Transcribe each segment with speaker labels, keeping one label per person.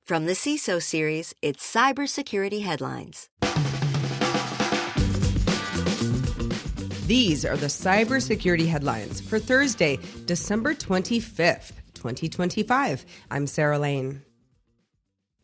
Speaker 1: From the CISO series, it's Cybersecurity Headlines.
Speaker 2: These are the cybersecurity headlines for Thursday, December 25th, 2025. I'm Sarah Lane.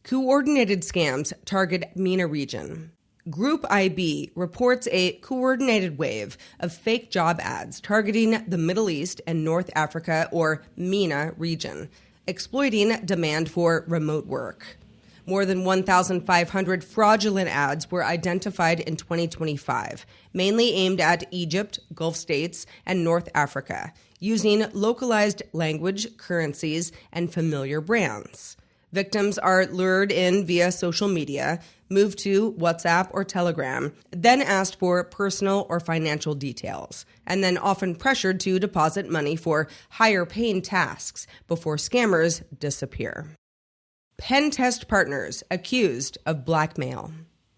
Speaker 2: Coordinated scams target MENA region. Group IB reports a coordinated wave of fake job ads targeting the Middle East and North Africa, or MENA region, exploiting demand for remote work. More than 1,500 fraudulent ads were identified in 2025, mainly aimed at Egypt, Gulf states, and North Africa, using localized language, currencies, and familiar brands. Victims are lured in via social media, moved to WhatsApp or Telegram, then asked for personal or financial details, and then often pressured to deposit money for higher-paying tasks before scammers disappear. Pen Test Partners accused of blackmail.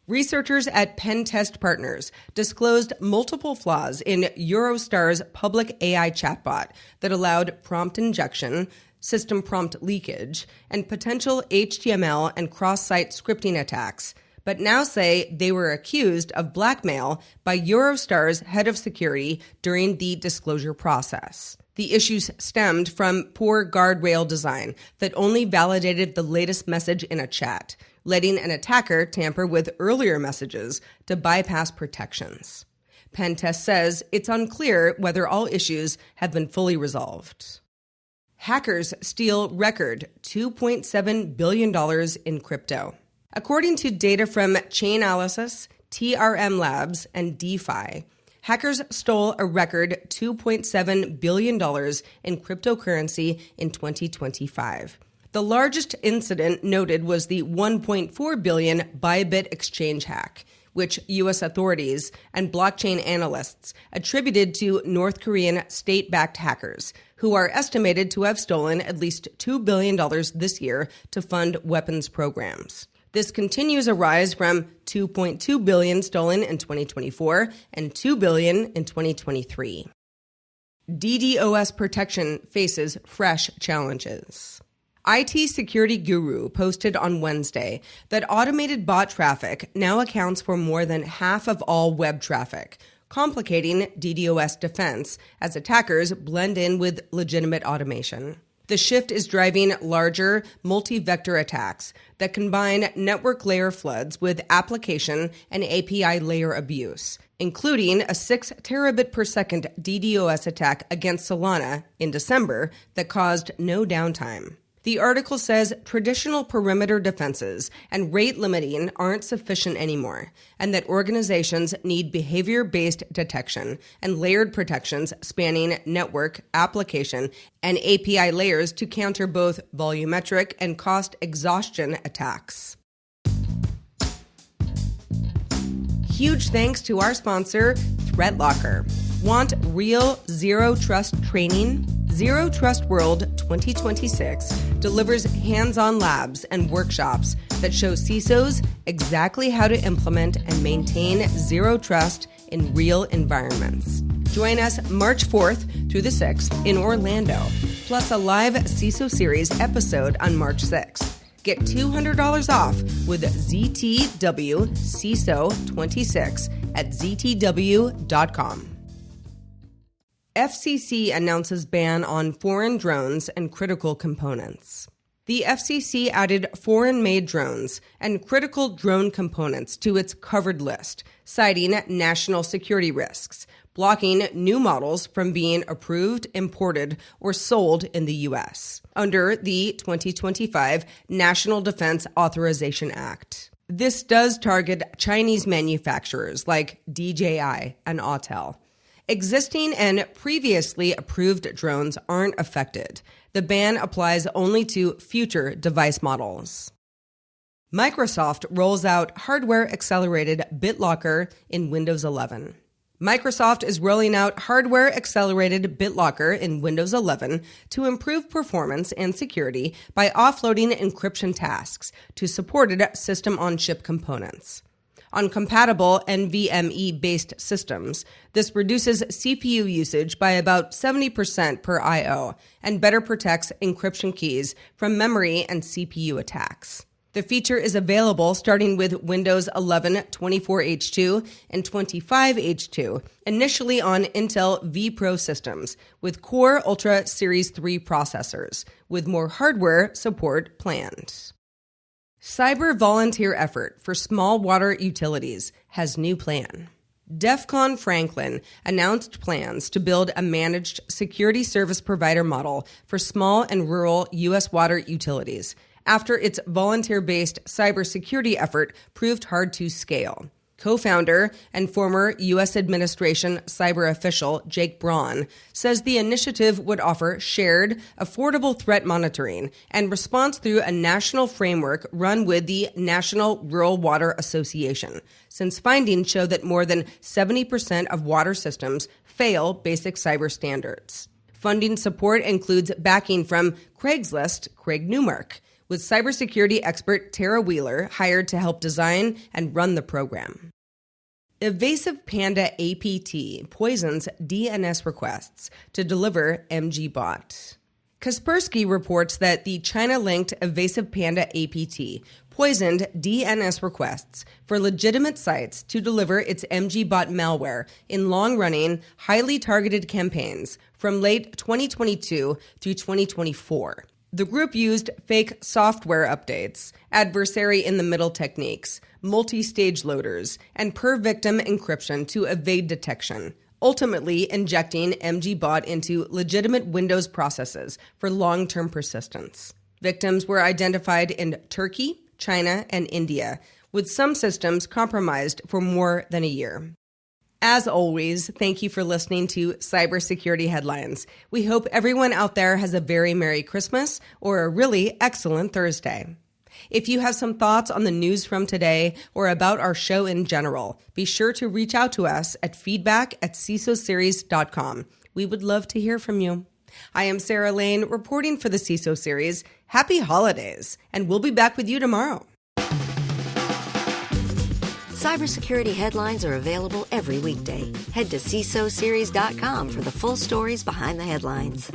Speaker 2: Researchers at Pen Test Partners disclosed multiple flaws in Eurostar's public AI chatbot that allowed prompt injection, system prompt leakage, and potential HTML and cross-site scripting attacks, but now say they were accused of blackmail by Eurostar's head of security during the disclosure process. The issues stemmed from poor guardrail design that only validated the latest message in a chat, letting an attacker tamper with earlier messages to bypass protections. Pentest says it's unclear whether all issues have been fully resolved. Hackers steal record $2.7 billion in crypto. According to data from Chainalysis, TRM Labs, and DeFi, hackers stole a record $2.7 billion in cryptocurrency in 2025. The largest incident noted was the $1.4 billion Bybit exchange hack, which U.S. authorities and blockchain analysts attributed to North Korean state-backed hackers, who are estimated to have stolen at least $2 billion this year to fund weapons programs. This continues a rise from $2.2 billion stolen in 2024 and $2 billion in 2023. DDoS protection faces fresh challenges. IT security guru posted on Wednesday that automated bot traffic now accounts for more than half of all web traffic, complicating DDoS defense as attackers blend in with legitimate automation. The shift is driving larger, multi-vector attacks that combine network layer floods with application and API layer abuse, including a 6 terabit per second DDoS attack against Solana in December that caused no downtime. The article says traditional perimeter defenses and rate limiting aren't sufficient anymore, and that organizations need behavior-based detection and layered protections spanning network, application, and API layers to counter both volumetric and cost exhaustion attacks. Huge thanks to our sponsor, ThreatLocker. Want real Zero Trust training? Zero Trust World 2026 delivers hands-on labs and workshops that show CISOs exactly how to implement and maintain Zero Trust in real environments. Join us March 4th through the 6th in Orlando, plus a live CISO series episode on March 6th. Get $200 off with ZTW CISO 26 at ztw.com. FCC announces ban on foreign drones and critical components. The FCC added foreign-made drones and critical drone components to its covered list, citing national security risks, blocking new models from being approved, imported, or sold in the U.S. under the 2025 National Defense Authorization Act. This does target Chinese manufacturers like DJI and Autel. Existing and previously approved drones aren't affected. The ban applies only to future device models. Microsoft rolls out hardware-accelerated BitLocker in Windows 11. Microsoft is rolling out hardware-accelerated BitLocker in Windows 11 to improve performance and security by offloading encryption tasks to supported system-on-chip components. On compatible NVMe-based systems, this reduces CPU usage by about 70% per I/O and better protects encryption keys from memory and CPU attacks. The feature is available starting with Windows 11 24H2 and 25H2, initially on Intel vPro systems with Core Ultra Series 3 processors, with more hardware support planned. Cyber volunteer effort for small water utilities has new plan. DEF CON Franklin announced plans to build a managed security service provider model for small and rural U.S. water utilities after its volunteer-based cybersecurity effort proved hard to scale. Co-founder and former U.S. administration cyber official Jake Braun says the initiative would offer shared, affordable threat monitoring and response through a national framework run with the National Rural Water Association, since findings show that more than 70% of water systems fail basic cyber standards. Funding support includes backing from Craigslist, Craig Newmark, with cybersecurity expert Tara Wheeler hired to help design and run the program. Evasive Panda APT poisons DNS requests to deliver MGBot. Kaspersky reports that the China-linked Evasive Panda APT poisoned DNS requests for legitimate sites to deliver its MGBot malware in long-running, highly targeted campaigns from late 2022 through 2024. The group used fake software updates, adversary-in-the-middle techniques, multi-stage loaders, and per-victim encryption to evade detection, ultimately injecting MGBot into legitimate Windows processes for long-term persistence. Victims were identified in Turkey, China, and India, with some systems compromised for more than a year. As always, thank you for listening to Cybersecurity Headlines. We hope everyone out there has a very Merry Christmas or a really excellent Thursday. If you have some thoughts on the news from today or about our show in general, be sure to reach out to us at feedback@CISOseries.com. We would love to hear from you. I am Sarah Lane, reporting for the CISO Series. Happy holidays, and we'll be back with you tomorrow.
Speaker 1: Cybersecurity headlines are available every weekday. Head to CISOseries.com for the full stories behind the headlines.